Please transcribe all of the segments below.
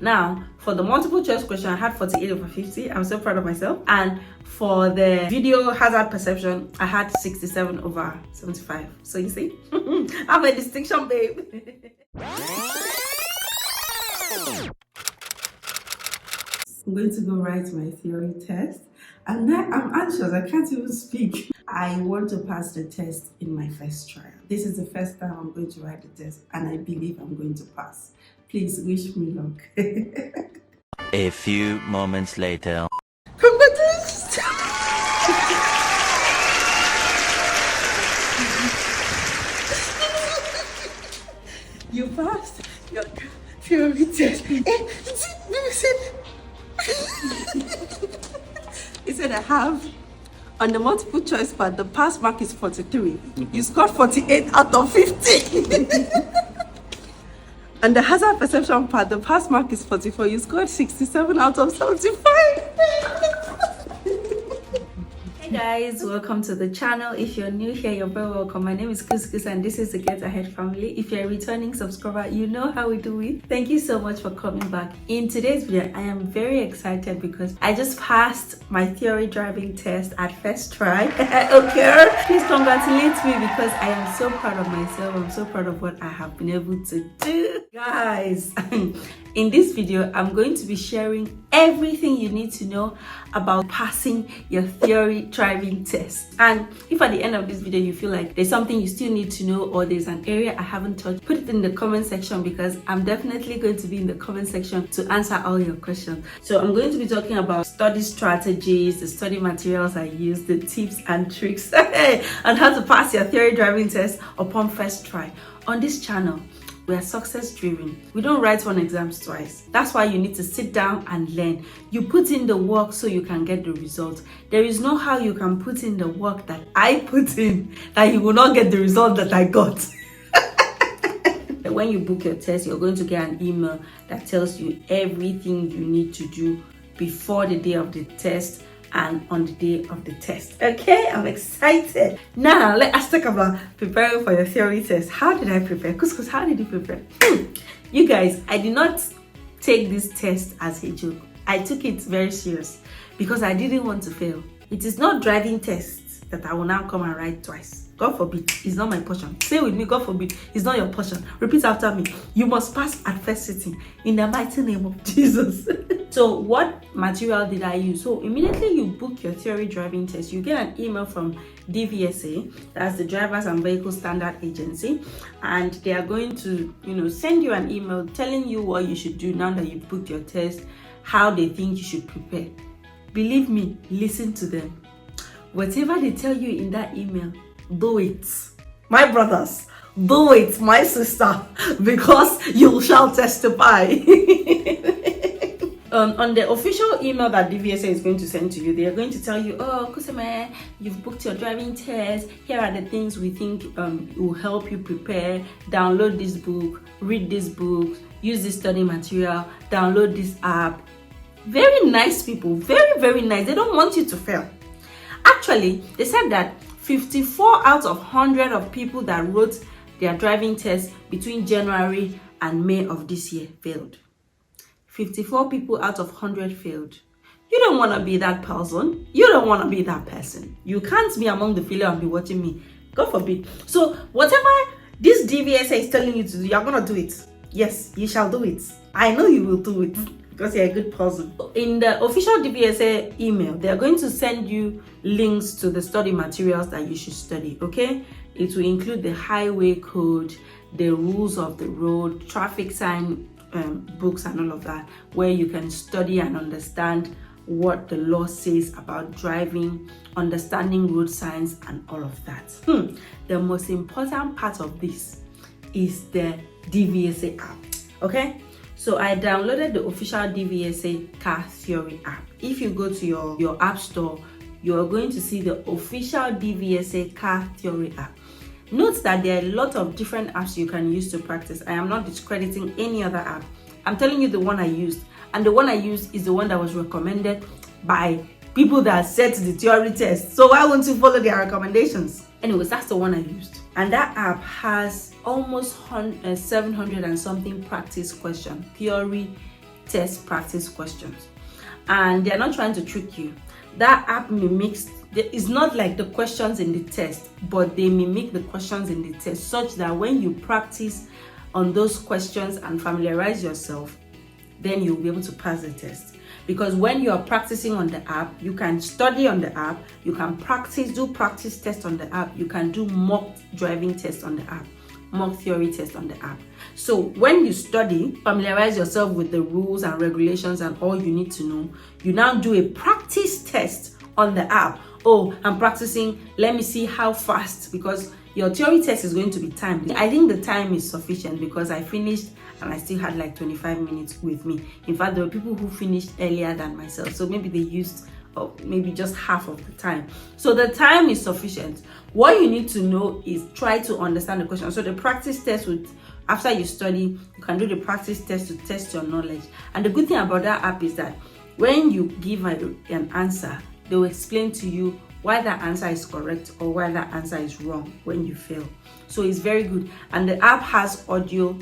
Now, for the multiple choice question, I had 48 over 50. I'm so proud of myself. And for the video hazard perception, I had 67 over 75. So you see, I'm a distinction, babe. I'm going to go write my theory test. And now I'm anxious. I can't even speak. I want to pass the test in my first trial. This is the first time I'm going to write the test, and I believe I'm going to pass. Please wish me luck. A few moments later. Congratulations! You passed your theory test. He said I have, on the multiple choice part, the pass mark is 43. You scored 48 out of 50. And the hazard perception part, the pass mark is 44. You scored 67 out of 75. Hey guys, welcome to the channel. If you're new here, you're very welcome. My name is Couscous and this is the Get Ahead family. If you're a returning subscriber, you know how we do it. Thank you so much for coming back. In today's video, I am very excited because I just passed my theory driving test at first try. Okay, please congratulate me because I am so proud of myself. I'm so proud of what I have been able to do. Guys, in this video, I'm going to be sharing everything you need to know about passing your theory driving test. And if at the end of this video you feel like there's something you still need to know or there's an area I haven't touched, put it in the comment section because I'm definitely going to be in the comment section to answer all your questions. So I'm going to be talking about study strategies, the study materials I use, the tips and tricks on how to pass your theory driving test upon first try. On this channel, we are success driven. We don't write one exams twice. That's why you need to sit down and learn. You put in the work so you can get the result. There is no how you can put in the work that I put in that you will not get the result that I got. When you book your test, you're going to get an email that tells you everything you need to do before the day of the test and on the day of the test. Okay, I'm excited. Now let us talk about preparing for your theory test. How did I prepare? Couscous, how did you prepare? You guys, I did not take this test as a joke. I took it very serious because I didn't want to fail. It is not driving tests that I will now come and write twice. God forbid, it's not my portion. Say with me, God forbid, it's not your portion. Repeat after me. You must pass at first sitting in the mighty name of Jesus. So what material did I use? So immediately you book your theory driving test, you get an email from DVSA, that's the Drivers and Vehicle Standard Agency, and they are going to, send you an email telling you what you should do now that you've booked your test, how they think you should prepare. Believe me, listen to them. Whatever they tell you in that email, do it. My brothers, do it, my sister, because you shall testify. On the official email that DVSA is going to send to you, they are going to tell you, oh, Kuseme, you've booked your driving test. Here are the things we think will help you prepare. Download this book, read this book, use this study material, download this app. Very nice people, very, very nice. They don't want you to fail. Actually, they said that 54 out of 100 of people that wrote their driving test between January and May of this year failed. 54 people out of 100 failed. You don't want to be that person. You don't want to be that person. You can't be among the failure and be watching me. God forbid. So whatever this DVSA is telling you to do, you're going to do it. Yes, you shall do it. I know you will do it because you're a good person. In the official DVSA email, they're going to send you links to the study materials that you should study, okay? It will include the highway code, the rules of the road, traffic sign books and all of that, where you can study and understand what the law says about driving, understanding road signs and all of that. The most important part of this is the DVSA app, okay? So I downloaded the official DVSA car theory app. If you go to your app store, you're going to see the official DVSA car theory app. Note that there are a lot of different apps you can use to practice. I am not discrediting any other app. I'm telling you the one I used. And the one I used is the one that was recommended by people that set the theory test. So why won't you follow their recommendations? Anyways, that's the one I used. And that app has almost 700 and something practice question, theory test practice questions. And they're not trying to trick you. That app mimics, it's not like the questions in the test, but they mimic the questions in the test such that when you practice on those questions and familiarize yourself, then you'll be able to pass the test. Because when you are practicing on the app, you can study on the app, you can do practice tests on the app, you can do mock driving tests on the app, mock theory test on the app. So when you study, familiarize yourself with the rules and regulations and all you need to know, you now do a practice test on the app. Oh, I'm practicing, let me see how fast, because your theory test is going to be timed. I think the time is sufficient because I finished and I still had like 25 minutes with me. In fact, there were people who finished earlier than myself, so maybe they used maybe just half of the time. So the time is sufficient. What you need to know is try to understand the question. So the practice test would, after you study, you can do the practice test to test your knowledge. And the good thing about that app is that when you give an answer, they will explain to you why that answer is correct or why that answer is wrong when you fail. So it's very good. And the app has audio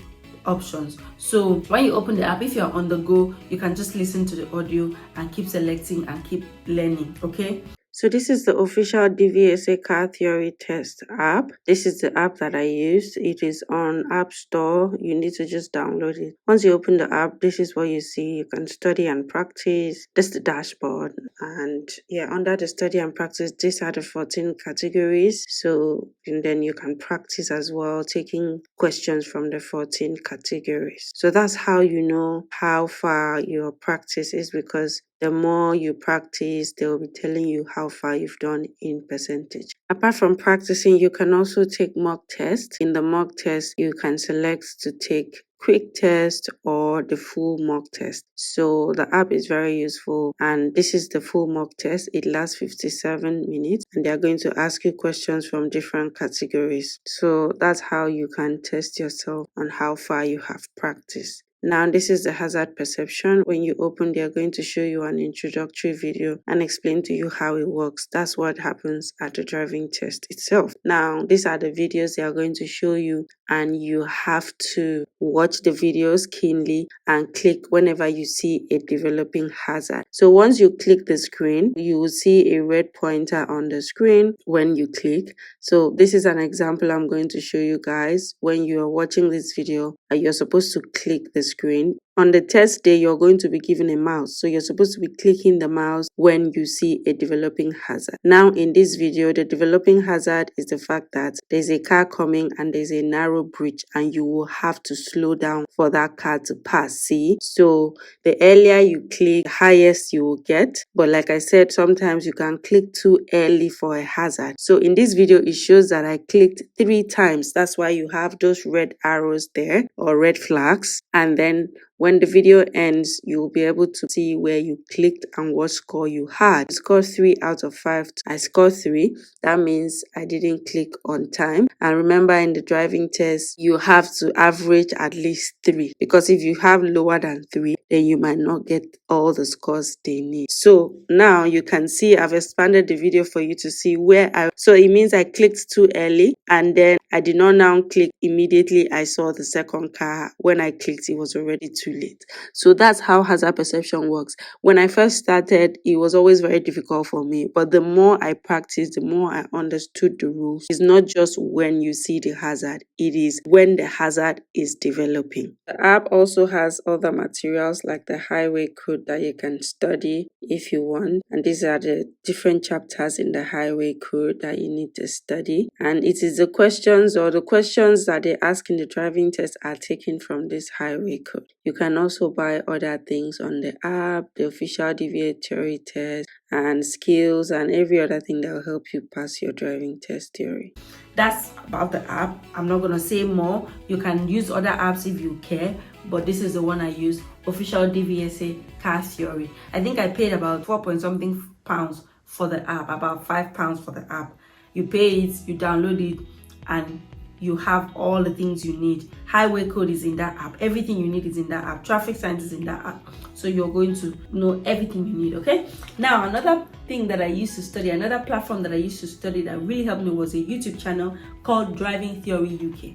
options. So when you open the app, if you're on the go, you can just listen to the audio and keep selecting and keep learning, okay? So this is the official DVSA car theory test app. This is the app that I used. It is on App Store. You need to just download it. Once you open the app, this is what you see. You can study and practice. This is the dashboard. And yeah, under the study and practice, these are the 14 categories. So and then you can practice as well, taking questions from the 14 categories. So that's how you know how far your practice is, because the more you practice, they will be telling you how far you've done in percentage. Apart from practicing, you can also take mock tests. In the mock test, you can select to take quick test or the full mock test. So the app is very useful, and this is the full mock test. It lasts 57 minutes and they are going to ask you questions from different categories. So that's how you can test yourself on how far you have practiced. Now, this is the hazard perception. When you open, they are going to show you an introductory video and explain to you how it works. That's what happens at the driving test itself. Now, these are the videos they are going to show you, and you have to watch the videos keenly and click whenever you see a developing hazard. So once you click the screen, you will see a red pointer on the screen when you click. So this is an example I'm going to show you guys. When you are watching this video, you're supposed to click the screen. On the test day, you're going to be given a mouse. So you're supposed to be clicking the mouse when you see a developing hazard. Now, in this video, the developing hazard is the fact that there's a car coming and there's a narrow bridge and you will have to slow down for that car to pass. See? So the earlier you click, the highest you will get. But like I said, sometimes you can click too early for a hazard. So in this video, it shows that I clicked 3 times. That's why you have those red arrows there or red flags. And then when the video ends, you'll be able to see where you clicked and what score you had. I scored 3 out of 5. I scored 3. That means I didn't click on time. And remember, in the driving test, you have to average at least 3. Because if you have lower than 3, then you might not get all the scores they need. So now you can see I've expanded the video for you to see where so it means I clicked too early and then I did not now click immediately. I saw the second car. When I clicked, it was already too late. So that's how hazard perception works. When I first started, it was always very difficult for me. But the more I practiced, the more I understood the rules. It's not just when you see the hazard, it is when the hazard is developing. The app also has other materials like the highway code that you can study if you want. And these are the different chapters in the highway code that you need to study. And it is the questions that they ask in the driving test are taken from this highway code. You can also buy other things on the app, the official DVA theory test, and skills, and every other thing that will help you pass your driving test theory. That's about the app. I'm not going to say more. You can use other apps if you care, but this is the one I use, official DVSA car theory. I think I paid about £4 pounds for the app, about £5 for the app. You pay it, you download it, and you have all the things you need. Highway code is in that app. Everything you need is in that app. Traffic signs is in that app. So you're going to know everything you need, okay? Now, another thing that I used to study, another platform that I used to study that really helped me was a YouTube channel called Driving Theory UK.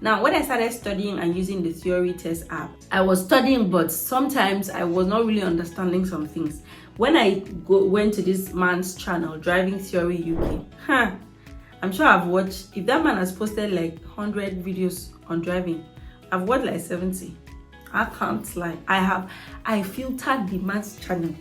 Now, when I started studying and using the theory test app, I was studying, but sometimes I was not really understanding some things. When I went to this man's channel, Driving Theory UK, I'm sure I've watched, if that man has posted like 100 videos on driving, I've watched like 70. I can't lie. I filtered the man's channel.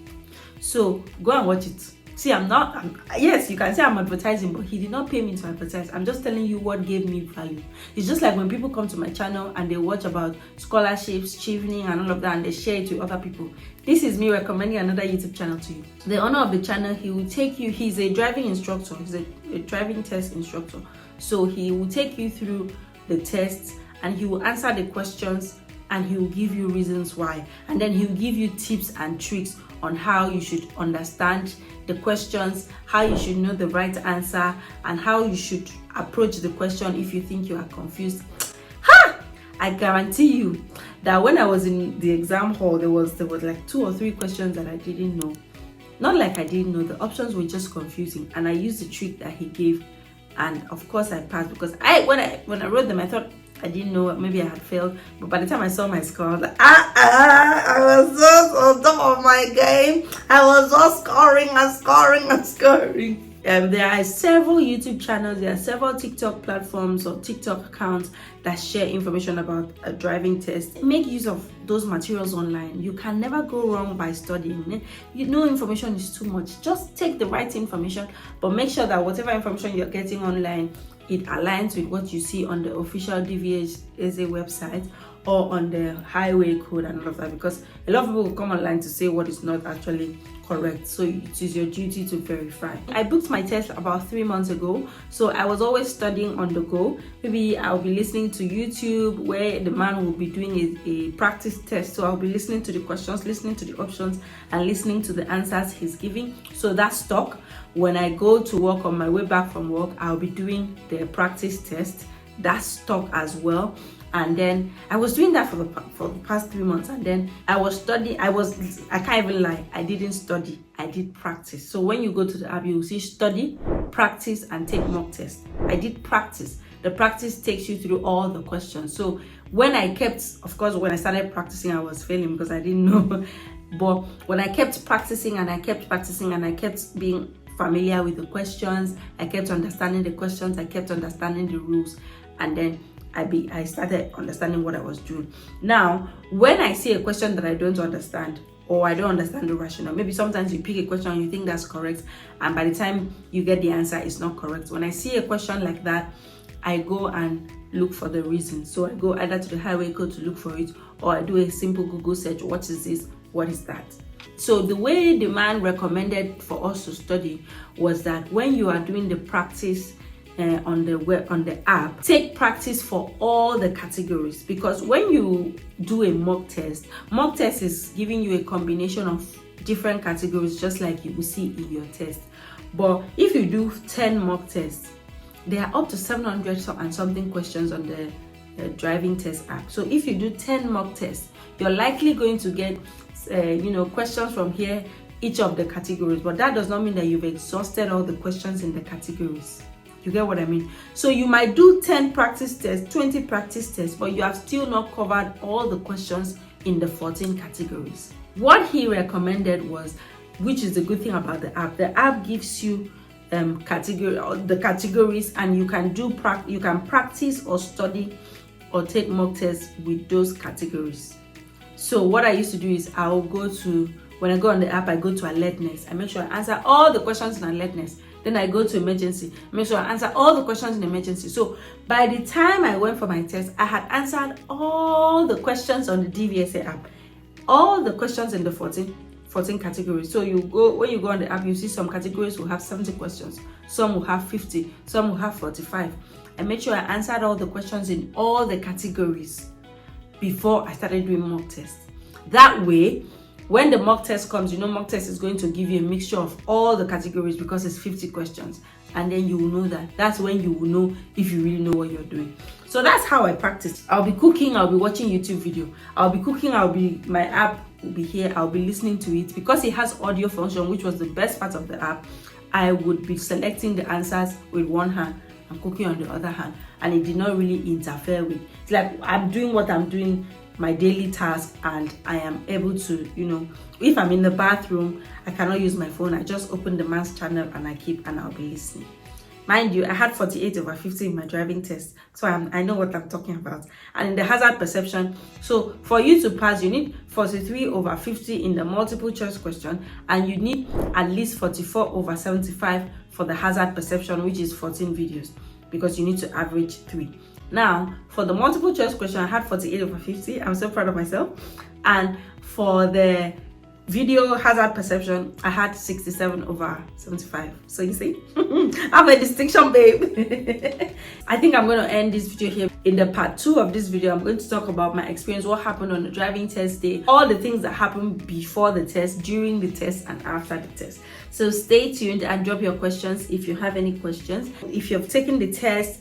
So go and watch it. See, yes, you can say I'm advertising, but he did not pay me to advertise. I'm just telling you what gave me value. It's just like when people come to my channel and they watch about scholarships, Chevening and all of that, and they share it with other people. This is me recommending another YouTube channel to you. The owner of the channel, he will take you, he's a driving instructor, he's a driving test instructor. So he will take you through the tests and he will answer the questions and he will give you reasons why. And then he will give you tips and tricks on how you should understand the questions, how you should know the right answer, and how you should approach the question if you think you are confused. I guarantee you that when I was in the exam hall, there was like 2 or 3 questions that I didn't know. Not like I didn't know, the options were just confusing, and I used the trick that he gave, and of course I passed, because when I wrote them, I thought I didn't know, maybe I had failed, but by the time I saw my score, I was like, I was just on top of my game. I was just scoring and scoring. There are several YouTube channels, there are several TikTok platforms or TikTok accounts that share information about a driving test. Make use of those materials online. You can never go wrong by studying. You know, information is too much. Just take the right information, but make sure that whatever information you're getting online, it aligns with what you see on the official DVSA website or on the highway code and all of that, because a lot of people will come online to say what is not actually correct. So it is your duty to verify. I booked my test about 3 months ago, so I was always studying on the go. Maybe I'll be listening to YouTube where the man will be doing a practice test, so I'll be listening to the questions, listening to the options, and listening to the answers he's giving. So that's stuck. When I go to work, on my way back from work, I'll be doing the practice test. That's stuck as well. And then I was doing that for the past 3 months, and then I was studying. I can't even lie, I didn't study, I did practice. So when you go to the app, you will see study, practice, and take mock test. I did practice. The practice takes you through all the questions. So when I started practicing, I was failing because I didn't know. But when I kept practicing and I kept being familiar with the questions, I kept understanding the questions, I kept understanding the rules, and then I started understanding what I was doing. Now, when I see a question that I don't understand, or I don't understand the rationale, maybe sometimes you pick a question and you think that's correct, and by the time you get the answer, it's not correct. When I see a question like that, I go and look for the reason. So I go either to the highway code to look for it, or I do a simple Google search. What is this? What is that? So the way the man recommended for us to study was that when you are doing the practice on the app, take practice for all the categories, because when you do a mock test is giving you a combination of different categories, just like you will see in your test. But if you do 10 mock tests, there are up to 700 and something questions on the driving test app. So if you do 10 mock tests, you're likely going to get questions from here, each of the categories, but that does not mean that you've exhausted all the questions in the categories. You get what I mean? So you might do 10 practice tests, 20 practice tests, but you have still not covered all the questions in the 14 categories. What he recommended was, which is the good thing about the app gives you the categories, and you can practice or study or take mock tests with those categories. So what I used to do is when I go on the app, I go to alertness. I make sure I answer all the questions in alertness. Then I go to emergency, make sure I answer all the questions in emergency. So by the time I went for my test, I had answered all the questions on the DVSA app, all the questions in the 14 categories. So when you go on the app, you see some categories will have 70 questions, some will have 50, some will have 45. I made sure I answered all the questions in all the categories before I started doing mock tests. That way, when the mock test comes, you know, mock test is going to give you a mixture of all the categories because it's 50 questions. And then you will know that. That's when you will know if you really know what you're doing. So that's how I practice. I'll be cooking, I'll be watching YouTube video. I'll be cooking, my app will be here, I'll be listening to it. Because it has audio function, which was the best part of the app, I would be selecting the answers with one hand and cooking on the other hand. And it did not really interfere with, it's like I'm doing what I'm doing, my daily task, and I am able to, you know, if I'm in the bathroom, I cannot use my phone. I just open the maths channel and I'll be listening. Mind you, I had 48/50 in my driving test, so I know what I'm talking about. And in the hazard perception, so for you to pass, you need 43/50 in the multiple choice question, and you need at least 44/75 for the hazard perception, which is 14 videos, because you need to average 3. Now, for the multiple choice question, I had 48/50. I'm so proud of myself. And for the video hazard perception, I had 67/75. So you see, I'm a distinction, babe. I think I'm going to end this video here. In the part 2 of this video, I'm going to talk about my experience, what happened on the driving test day, all the things that happened before the test, during the test, and after the test. So stay tuned and drop your questions if you have any questions. If you've taken the test,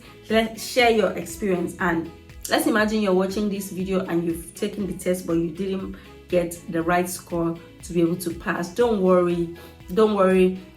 share your experience. And let's imagine you're watching this video and you've taken the test, but you didn't get the right score to be able to pass. Don't worry,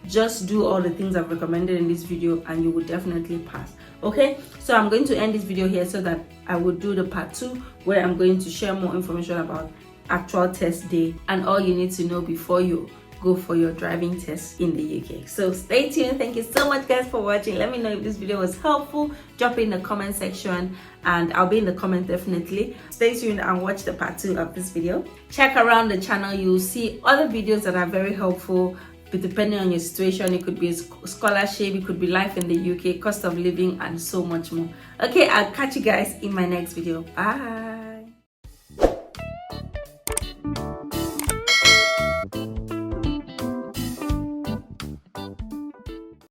just do all the things I've recommended in this video and you will definitely pass. Okay, so I'm going to end this video here so that I will do the part 2 where I'm going to share more information about actual test day and all you need to know before you go for your driving test in the UK. So stay tuned. Thank you so much, guys, for watching. Let me know if this video was helpful. Drop it in the comment section and I'll be in the comment definitely. Stay tuned and watch the part 2 of this video. Check around the channel. You'll see other videos that are very helpful, but depending on your situation. It could be scholarship, it could be life in the UK, cost of living, and so much more. Okay, I'll catch you guys in my next video. Bye.